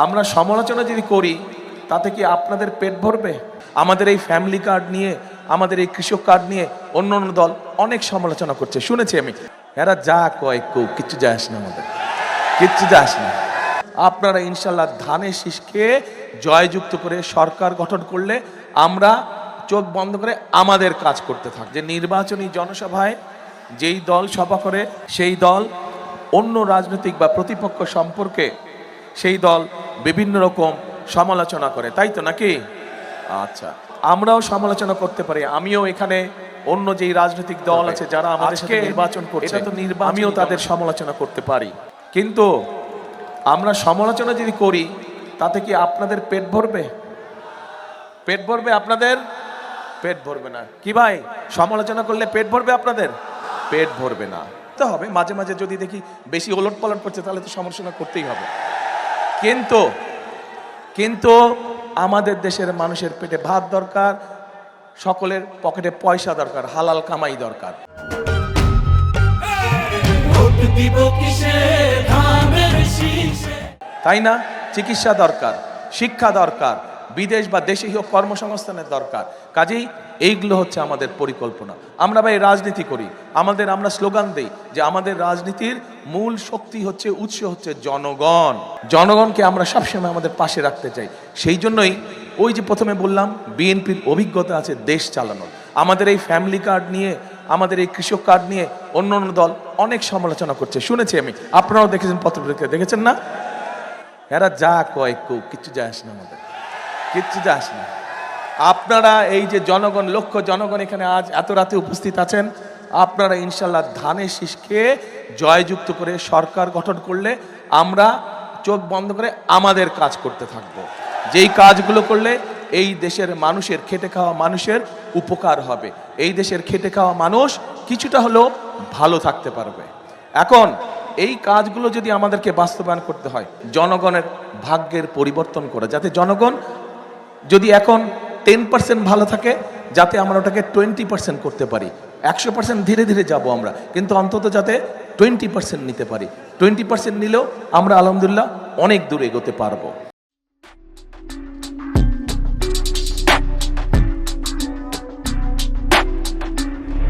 আমরা সমালোচনা যদি করি তাতে কি আপনাদের পেট ভরবে? আমাদের এই ফ্যামিলি কার্ড নিয়ে, আমাদের এই কৃষক কার্ড নিয়ে অন্য অন্য দল অনেক সমালোচনা করছে, শুনেছি আমি। এরা যা কয় কিচ্ছু যায় আসে না, আমাদের কিচ্ছু যায় আসে না। আপনারা ইনশাল্লাহ ধানের শীষকে জয়যুক্ত করে সরকার গঠন করলে আমরা চোখ বন্ধ করে আমাদের কাজ করতে থাকি। যে নির্বাচনী জনসভায় যেই দল সভা করে সেই দল অন্য রাজনৈতিক বা প্রতিপক্ষ সম্পর্কে সেই দল বিভিন্ন রকম সমালোচনা করে, তাই তো নাকি? আচ্ছা, আমরাও সমালোচনা করতে পারি। আমিও এখানে অন্য যেই রাজনৈতিক দল আছে যারা আমাদের সাথে নির্বাচন করছে, আমিও তাদের সমালোচনা করতে পারি। কিন্তু আমরা সমালোচনা যদি করি তাতে কি আপনাদের পেট ভরবে? পেট ভরবে? আপনাদের পেট ভরবে না। কি ভাই, সমালোচনা করলে পেট ভরবে? আপনাদের পেট ভরবে না। তো হবে মাঝে মাঝে যদি দেখি বেশি ওলট পালট করছে তাহলে তো সমালোচনা করতেই হবে। কিন্তু আমাদের দেশের মানুষের পেটে ভাত দরকার, সকলের পকেটে পয়সা দরকার, হালাল কামাই দরকার। তাই না? চিকিৎসা দরকার, শিক্ষা দরকার, বিদেশ বা দেশে হোক কর্মসংস্থানের দরকার। কাজেই এইগুলো হচ্ছে আমাদের পরিকল্পনা। আমরা ভাই রাজনীতি করি, আমরা স্লোগান দেই যে আমাদের রাজনীতির মূল শক্তি হচ্ছে, উৎস হচ্ছে জনগণ। জনগণকে আমরা সবসময় আমাদের পাশে রাখতে চাই। সেই জন্যই ওই যে প্রথমে বললাম বিএনপির অভিজ্ঞতা আছে দেশ চালানোর। আমাদের এই ফ্যামিলি কার্ড নিয়ে, আমাদের এই কৃষক কার্ড নিয়ে অন্য অন্য দল অনেক সমালোচনা করছে, শুনেছি আমি। আপনারাও দেখেছেন, পত্রপত্রিকা দেখেছেন না? এরা যা কয় কিচ্ছু যায় আসে না, আমাদের কিচ্ছু যায় আসে না। আপনারা এই যে জনগণ, লক্ষ জনগণ এখানে আজ এত রাতে উপস্থিত আছেন, আপনারা ইনশাল্লাহ ধানের শীষকে জয়যুক্ত করে সরকার গঠন করলে আমরা চোখ বন্ধ করে আমাদের কাজ করতে থাকব। যেই কাজগুলো করলে এই দেশের মানুষের, খেটে খাওয়া মানুষের উপকার হবে। এই দেশের খেটে খাওয়া মানুষ কিছুটা হলেও ভালো থাকতে পারবে। এখন এই কাজগুলো যদি আমাদেরকে বাস্তবায়ন করতে হয়, জনগণের ভাগ্যের পরিবর্তন করে, যাতে জনগণ যদি এখন 10% ভালো থাকে, যাতে আমরা ওটাকে 20% করতে পারি। 100% ধীরে ধীরে যাব আমরা, কিন্তু অন্তত যাতে 20% নিতে পারি। 20% নিলেও আমরা আলহামদুলিল্লাহ অনেক দূর এগোতে পারবো।